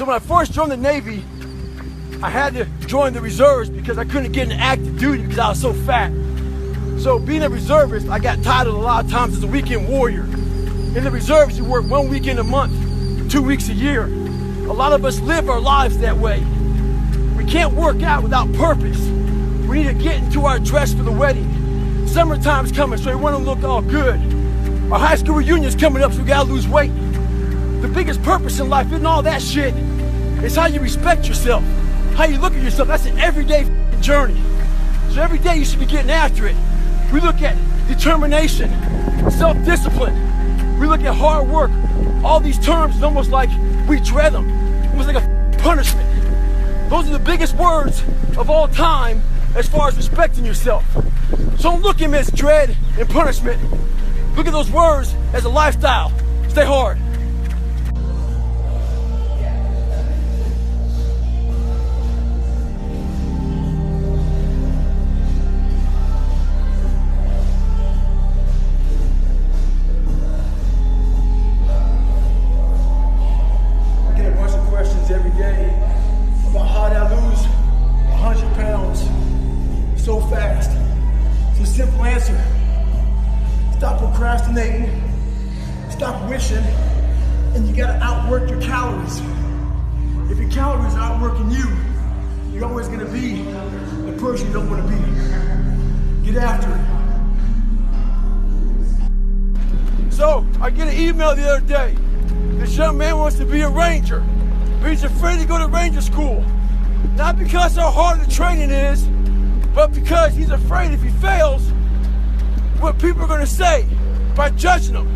So when I first joined the Navy, I had to join the reserves because I couldn't get into active duty because I was so fat. So being a reservist, I got titled a lot of times as a weekend warrior. In the reserves, you work 1 weekend a month, 2 weeks a year. A lot of us live our lives that way. We can't work out without purpose. We need to get into our dress for the wedding. Summertime's coming, so we want to look all good. Our high school reunion's coming up, so we gotta lose weight. The biggest purpose in life isn't all that shit. It's how you respect yourself, how you look at yourself. That's an everyday journey. So every day you should be getting after it. We look at determination, self-discipline. We look at hard work. All these terms, it's almost like we dread them, almost like a punishment. Those are the biggest words of all time as far as respecting yourself. So don't look at them as dread and punishment. Look at those words as a lifestyle. Stay hard. Every day about how did I lose 100 pounds so fast. It's a simple answer. Stop procrastinating, stop wishing, and you gotta outwork your calories. If your calories are outworking you, you're always gonna be the person you don't wanna be. Get after it. So, I get an email the other day. This young man wants to be a ranger. But he's afraid to go to ranger school. Not because how hard the training is, but because he's afraid if he fails, what people are gonna say by judging him.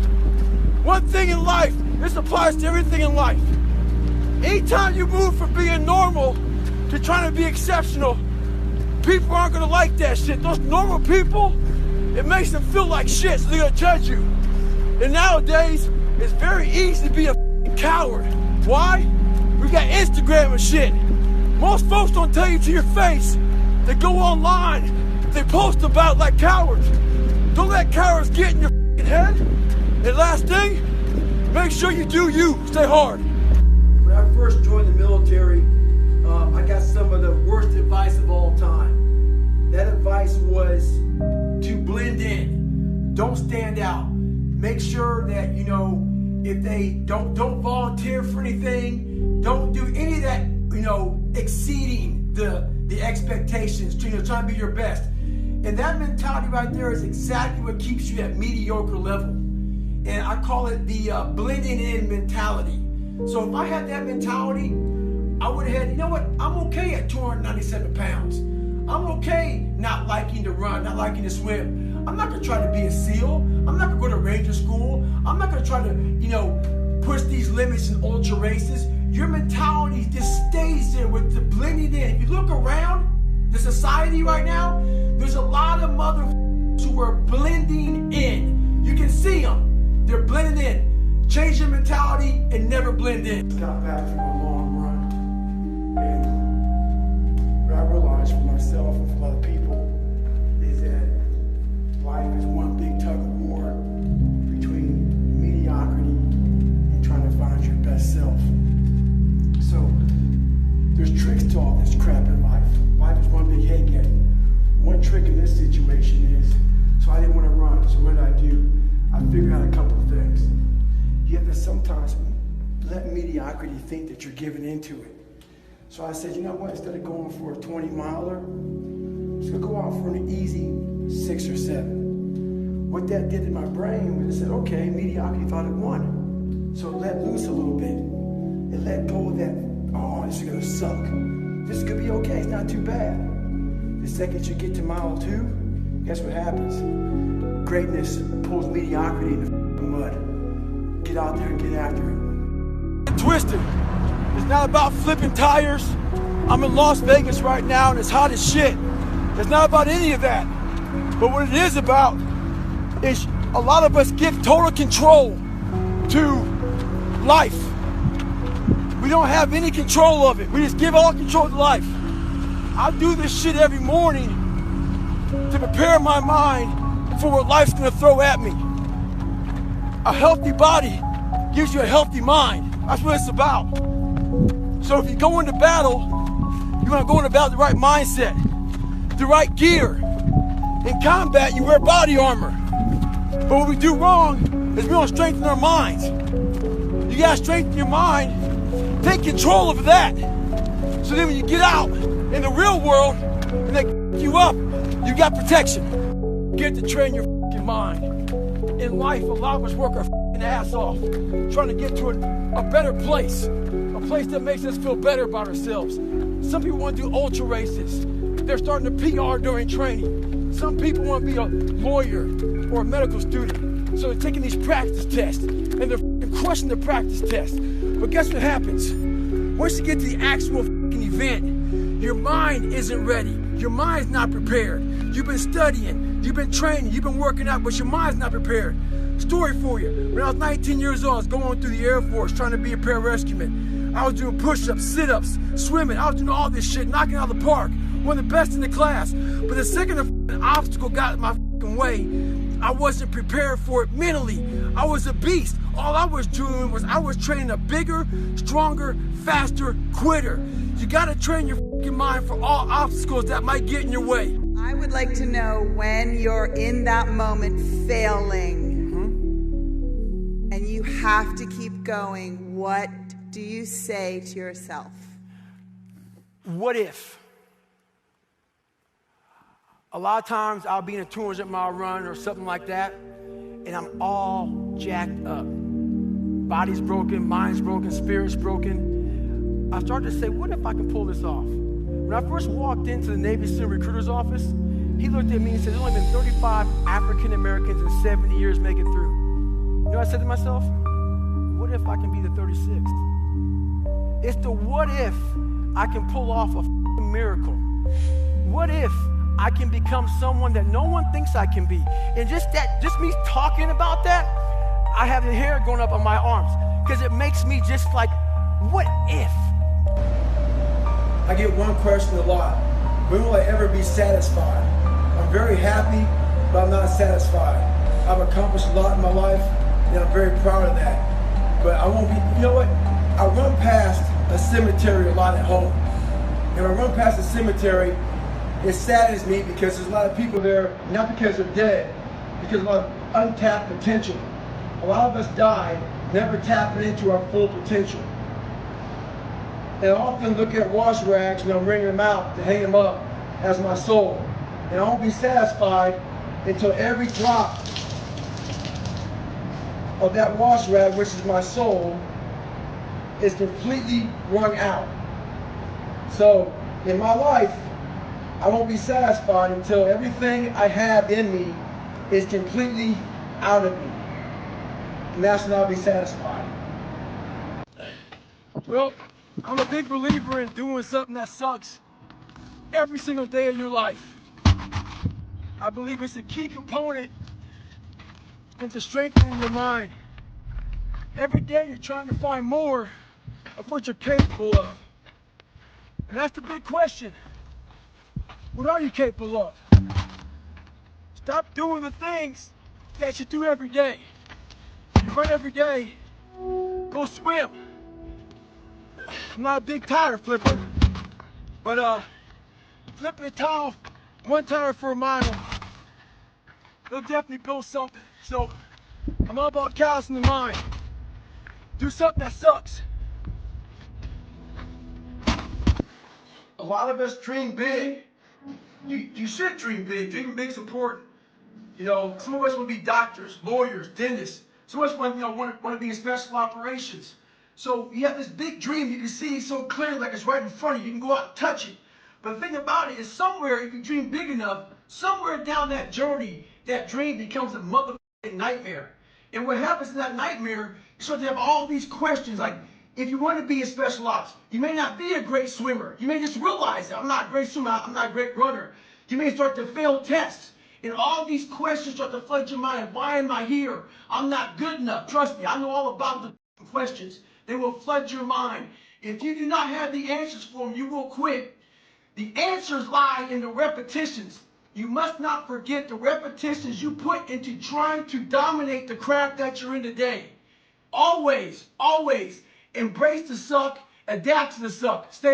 One thing in life, this applies to everything in life. Anytime you move from being normal to trying to be exceptional, people aren't gonna like that shit. Those normal people, it makes them feel like shit, so they're gonna judge you. And nowadays, it's very easy to be a coward. Why? We got Instagram and shit. Most folks don't tell you to your face. They go online, they post about it like cowards. Don't let cowards get in your head. And last thing, make sure you do you. Stay hard. When I first joined the military, I got some of the worst advice of all time. That advice was to blend in. Don't stand out. Make sure that, you know, if they don't volunteer for anything, don't do any of that, you know, exceeding the expectations, trying to be your best. And that mentality right there is exactly what keeps you at mediocre level. And I call it the blending in mentality. So if I had that mentality, I would have had, you know what, I'm okay at 297 pounds. I'm okay not liking to run, not liking to swim. I'm not gonna try to be a SEAL. I'm not gonna go to ranger school. I'm not gonna try to, you know, push these limits in ultra races. Your mentality just stays there with the blending in. If you look around the society right now, there's a lot of who are blending in. You can see them. They're blending in. Change your mentality and never blend in. Got back from a long run. And what I realized for myself and for other people is that life is one big tug of war between mediocrity and trying to find your best self. So there's tricks to all this crap in life. Life is one big head game. One trick in this situation is, so I didn't want to run, so what did I do? I figured out a couple of things. You have to sometimes let mediocrity think that you're giving into it. So I said, you know what, instead of going for a 20-miler, I'm just gonna go out for an easy 6 or 7. What that did in my brain was it said, okay, mediocrity thought it won. So it let loose a little bit. And let go of that, oh, this is gonna suck. This is gonna be okay, it's not too bad. The second you get to mile 2, guess what happens? Greatness pulls mediocrity in the mud. Get out there and get after it. Twisted. It's not about flipping tires. I'm in Las Vegas right now and it's hot as shit. It's not about any of that. But what it is about is a lot of us give total control to life. We don't have any control of it. We just give all control to life. I do this shit every morning to prepare my mind for what life's gonna throw at me. A healthy body gives you a healthy mind. That's what it's about. So if you go into battle, you want to go into battle with the right mindset, the right gear. In combat, you wear body armor. But what we do wrong is we don't strengthen our minds. You gotta strengthen your mind, take control of that. So then when you get out in the real world and they you up, you got protection. Get to train your mind. In life, a lot of us work our ass off, trying to get to a better place, a place that makes us feel better about ourselves. Some people want to do ultra races. They're starting to PR during training. Some people want to be a lawyer or a medical student. So they're taking these practice tests and they're crushing the practice test. But guess what happens? Once you get to the actual event, your mind isn't ready. Your mind's not prepared. You've been studying, you've been training, you've been working out, but your mind's not prepared. Story for you. When I was 19 years old, I was going through the Air Force trying to be a pararescueman. I was doing push-ups, sit-ups, swimming. I was doing all this shit, knocking out of the park. One of the best in the class. But the second an obstacle got in my way, I wasn't prepared for it mentally. I was a beast. All I was doing was I was training a bigger, stronger, faster quitter. You gotta train your mind for all obstacles that might get in your way. I would like to know when you're in that moment failing and you have to keep going, what do you say to yourself? What if? A lot of times I'll be in a 200-mile run or something like that, and I'm all jacked up. Body's broken, mind's broken, spirit's broken. I started to say, what if I can pull this off? When I first walked into the Navy SEAL recruiter's office, he looked at me and said, there's only been 35 African Americans in 70 years make it through. You know what I said to myself? What if I can be the 36th? It's the what if I can pull off a miracle. What if I can become someone that no one thinks I can be? And just me talking about that, I have the hair going up on my arms because it makes me just like, what if? I get one question a lot. When will I ever be satisfied? I'm very happy, but I'm not satisfied. I've accomplished a lot in my life, and I'm very proud of that. But I won't be, you know what? I run past a cemetery a lot at home. And when I run past a cemetery, it saddens me because there's a lot of people there, not because they're dead, because of a lot of untapped potential. A lot of us die never tapping into our full potential. And I often look at wash rags when I'm wringing them out to hang them up as my soul. And I won't be satisfied until every drop of that wash rag, which is my soul, is completely wrung out. So in my life, I won't be satisfied until everything I have in me is completely out of me. And that's when I'll be satisfied. Well, I'm a big believer in doing something that sucks every single day of your life. I believe it's a key component into strengthening your mind. Every day you're trying to find more of what you're capable of. And that's the big question. What are you capable of? Stop doing the things that you do every day. You run every day, go swim. I'm not a big tire flipper, but flipping a towel, one tire for a mile, it'll definitely build something. So I'm all about callousing the mind. Do something that sucks. A lot of us dream big. You should dream big. Dreaming big is important. You know, some of us want to be doctors, lawyers, dentists. Some of us want to be in special operations. So you have this big dream you can see so clearly, like it's right in front of you. You can go out and touch it. But the thing about it is somewhere, if you dream big enough, somewhere down that journey, that dream becomes a motherfucking nightmare. And what happens in that nightmare, you start to have all these questions like, if you want to be in special ops, you may not be a great swimmer. You may just realize that I'm not a great swimmer, I'm not a great runner. You may start to fail tests. And all these questions start to flood your mind. Why am I here? I'm not good enough. Trust me, I know all about the questions. They will flood your mind. If you do not have the answers for them, you will quit. The answers lie in the repetitions. You must not forget the repetitions you put into trying to dominate the craft that you're in today. Always, always embrace the suck Adapt to the suck. Stay